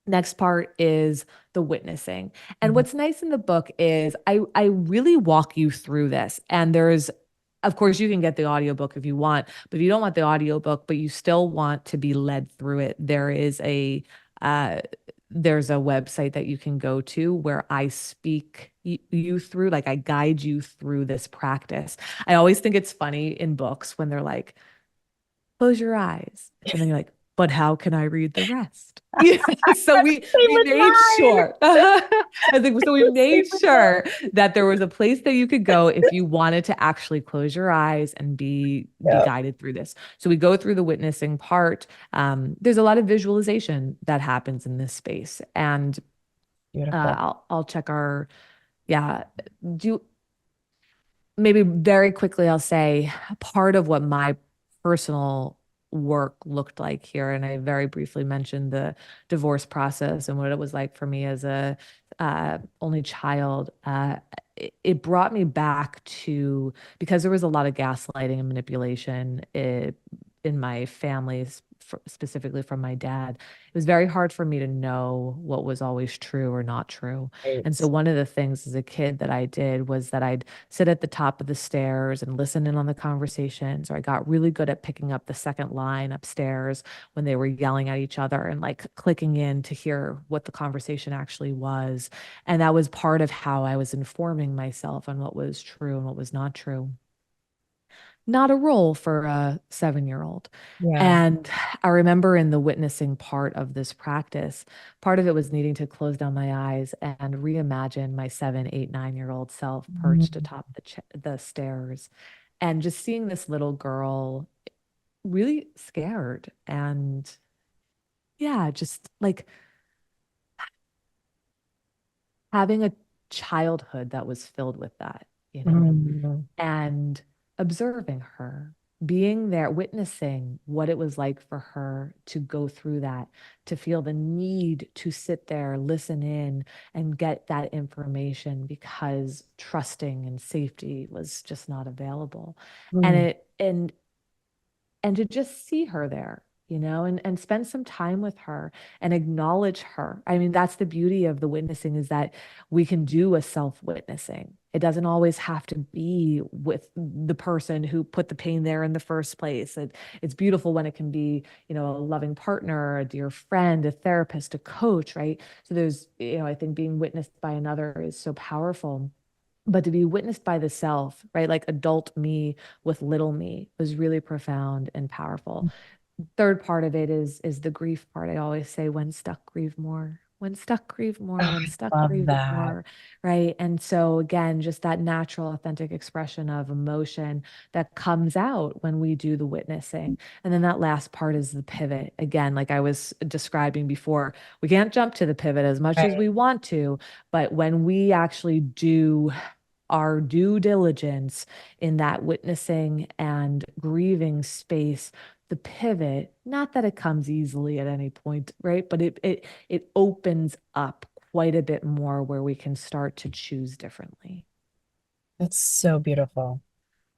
Next part is the witnessing. And Mhm. what's nice in the book is I really walk you through this. And of course, you can get the audiobook if you want, but if you don't want the audiobook, but you still want to be led through it, uh there's a website that you can go to where I speak you through, like I guide you through this practice. I always think it's funny in books when they're like, close your eyes. And then you're like, but how can I read the rest? Yeah. So we Favorite made line. sure. I think so. We made Favorite line. sure that there was a place that you could go if you wanted to actually close your eyes and be Yeah. guided through this. So we go through the witnessing part. There's a lot of visualization that happens in this space, and Beautiful. I'll check our yeah. Do maybe very quickly, I'll say part of what my personal work looked like here, and I very briefly mentioned the divorce process and what it was like for me as a only child. It brought me back because there was a lot of gaslighting and manipulation in my family's specifically from my dad, it was very hard for me to know what was always true or not true. And so Right. one of the things as a kid that I did was that I'd sit at the top of the stairs and listen in on the conversations, or I got really good at picking up the second line upstairs when they were yelling at each other and like clicking in to hear what the conversation actually was. And that was part of how I was informing myself on what was true and what was not true. Not a role for a 7-year-old. Yeah. And I remember in the witnessing part of this practice, part of it was needing to close down my eyes and reimagine my 7, 8, 9-year-old self perched Mm. atop the stairs and just seeing this little girl really scared and yeah, just like having a childhood that was filled with that, you know, Mm. and observing her, being there, witnessing what it was like for her to go through that, to feel the need to sit there, listen in, and get that information because trusting and safety was just not available. And Mm. it, and to just see her there, you know, and spend some time with her and acknowledge her. I mean, that's the beauty of the witnessing is that we can do a self-witnessing. It doesn't always have to be with the person who put the pain there in the first place. It's beautiful when it can be, you know, a loving partner, a dear friend, a therapist, a coach, right? So there's, you know, I think being witnessed by another is so powerful. But to be witnessed by the self, right? Like adult me with little me was really profound and powerful. Third part of it is the grief part. I always say, when stuck, grieve more. When stuck, grieve Oh, more. When stuck, I love grieve that. more. Right. And so again, just that natural, authentic expression of emotion that comes out when we do the witnessing. And then that last part is the pivot. Again, like I was describing before, we can't jump to the pivot as much as Right. we want to, but when we actually do our due diligence in that witnessing and grieving space, the pivot, not that it comes easily at any point, right? But it opens up quite a bit more where we can start to choose differently. That's so beautiful.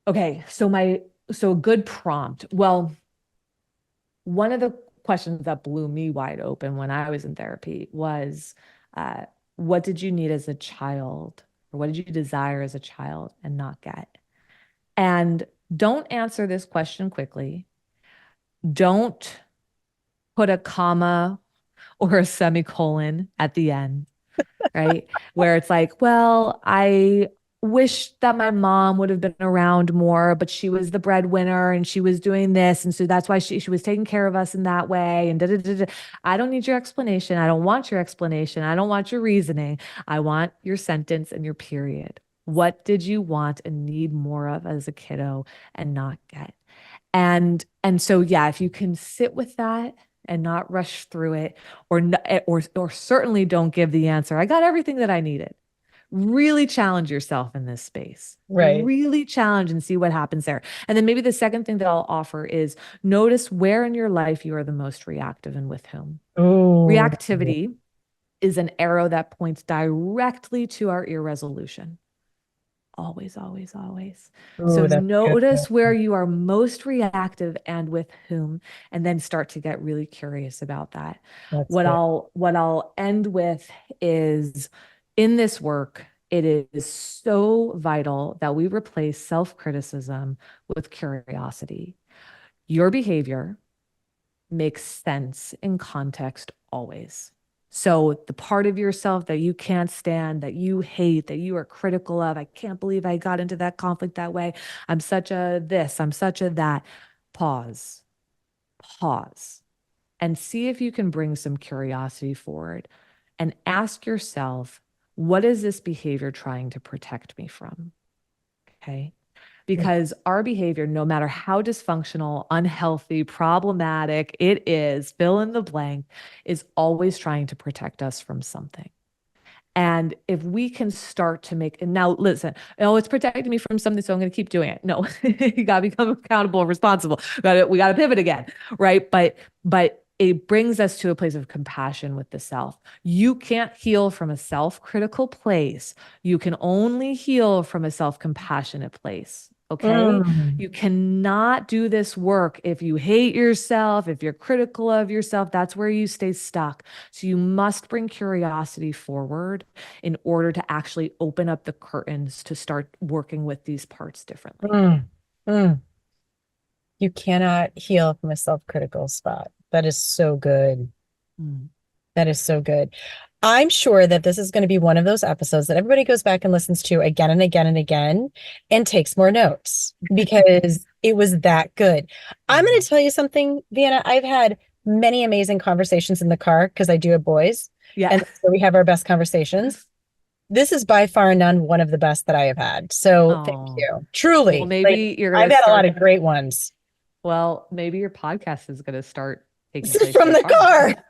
Okay, so a good prompt. Well, one of the questions that blew me wide open when I was in therapy was, uh, what did you need as a child, or what did you desire as a child and not get? And don't answer this question quickly. Don't put a comma or a semicolon at the end, right? Where it's like, well, I wish that my mom would have been around more, but she was the breadwinner and she was doing this. And so that's why she was taking care of us in that way. And da, da, da, da. I don't need your explanation. I don't want your explanation. I don't want your reasoning. I want your sentence and your period. What did you want and need more of as a kiddo and not get? And so yeah, if you can sit with that and not rush through it, or certainly don't give the answer, I got everything that I needed. Really challenge yourself in this space. Right. Really challenge and see what happens there. And then maybe the second thing that I'll offer is notice where in your life you are the most reactive and with whom. Oh, Reactivity is an arrow that points directly to our irresolution. Always, always, always. So oh, that's good. notice where you are most reactive and with whom, and then start to get really curious about that. That's What good. I'll end with is in this work, it is so vital that we replace self-criticism with curiosity. Your behavior makes sense in context always. So the part of yourself that you can't stand, that you hate, that you are critical of, I can't believe I got into that conflict that way. I'm such a this, I'm such a that. Pause, pause, and see if you can bring some curiosity forward and ask yourself, what is this behavior trying to protect me from? Okay. Because our behavior, no matter how dysfunctional, unhealthy, problematic it is, fill in the blank, is always trying to protect us from something. And if we can start to make, and now listen, oh, it's protecting me from something, so I'm going to keep doing it. No, you got to become accountable, responsible. We got to pivot again, right? But it brings us to a place of compassion with the self. You can't heal from a self-critical place. You can only heal from a self-compassionate place. Okay. Mm, You cannot do this work if you hate yourself, if you're critical of yourself. That's where you stay stuck. So you must bring curiosity forward in order to actually open up the curtains to start working with these parts differently. mm, mm. You cannot heal from a self-critical spot. That is so good. Mm. That is so good. I'm sure that this is going to be one of those episodes that everybody goes back and listens to again and again and again and takes more notes because it was that good. I'm going Mm. to tell you something, Vienna. I've had many amazing conversations in the car because I do have boys, Yeah. and so we have our best conversations. This is by far none one of the best that I have had. So thank Oh, you. well, Truly. Like maybe you're I've going to had a lot start. of great ones. Well, maybe your podcast is going to start taking This is place in from the the car. car.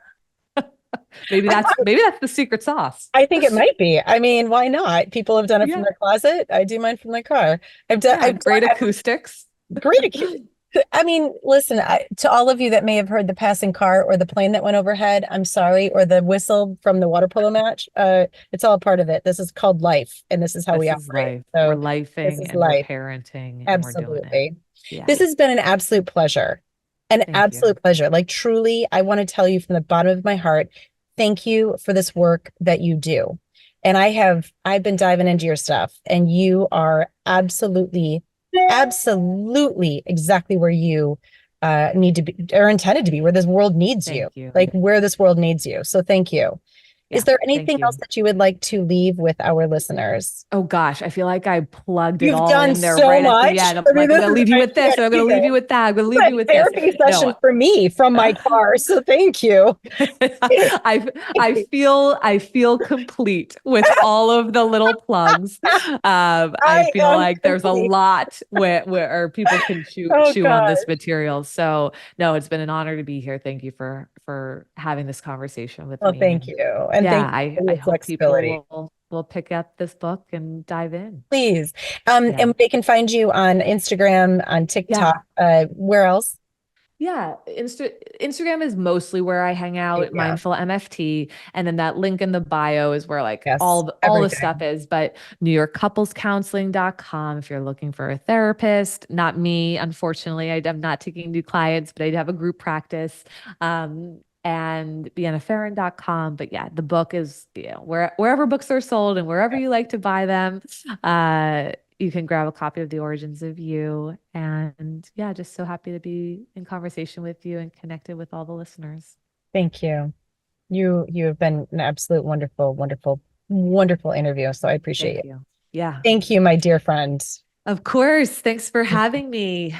Maybe that's the secret sauce. I think it might be. I mean, why not? People have done it from Yeah. their closet. I do mine from the car. Yeah. Great acoustics. Great. I mean, listen, to all of you that may have heard the passing car or the plane that went overhead, I'm sorry, or the whistle from the water polo match. It's all part of it. This is called life, and this is how we This is operate. life. We're So this lifing is and we're life. parenting and we're doing it. Absolutely. Yeah. This has been an absolute pleasure. An Thank you. absolute pleasure. Like truly, I want to tell you from the bottom of my heart, thank you for this work that you do. And I've been diving into your stuff, and you are absolutely exactly where you need to be or intended to be, where this world needs you, Thank you. like where this world needs you. So thank you. Is Yeah. there Thank anything else you. that you would like to leave with our listeners? Oh gosh, I feel like I plugged it You've all done in there so right at the much. end. I'm I mean, like, I'm this going to is, leave you I with this, can't and I'm going to leave you even. with that. I'm going to leave It's you a with this. therapy No, session for me from my car. So thank you. I feel complete with all of the little plugs. I I feel am like there's a complete. lot where people can chew Oh chew on this God. material. So no, it's been an honor to be here. Thank you for having this conversation with Well, me. thank And you. And yeah, thank you I for I your hope flexibility. people will pick up this book and dive in. Please. Yeah. And they can find you on Instagram, on TikTok, Yeah. where else? Yeah, Instagram is mostly where I hang out, Yeah. Mindful MFT, and then that link in the bio is where like all Yes. all the Everything. stuff is. But NewYorkCouplesCounseling.com if you're looking for a therapist. Not me, unfortunately. I'm not taking new clients, but I have a group practice. And Pharaon.com. But yeah, the book is, wherever books are sold and wherever you like to buy them. You can grab a copy of The Origins of You. And yeah, just so happy to be in conversation with you and connected with all the listeners. Thank you. You have been an absolute wonderful interview. So I appreciate Thank it. you. Yeah, Thank you, my dear friend. of course. Thanks for having me.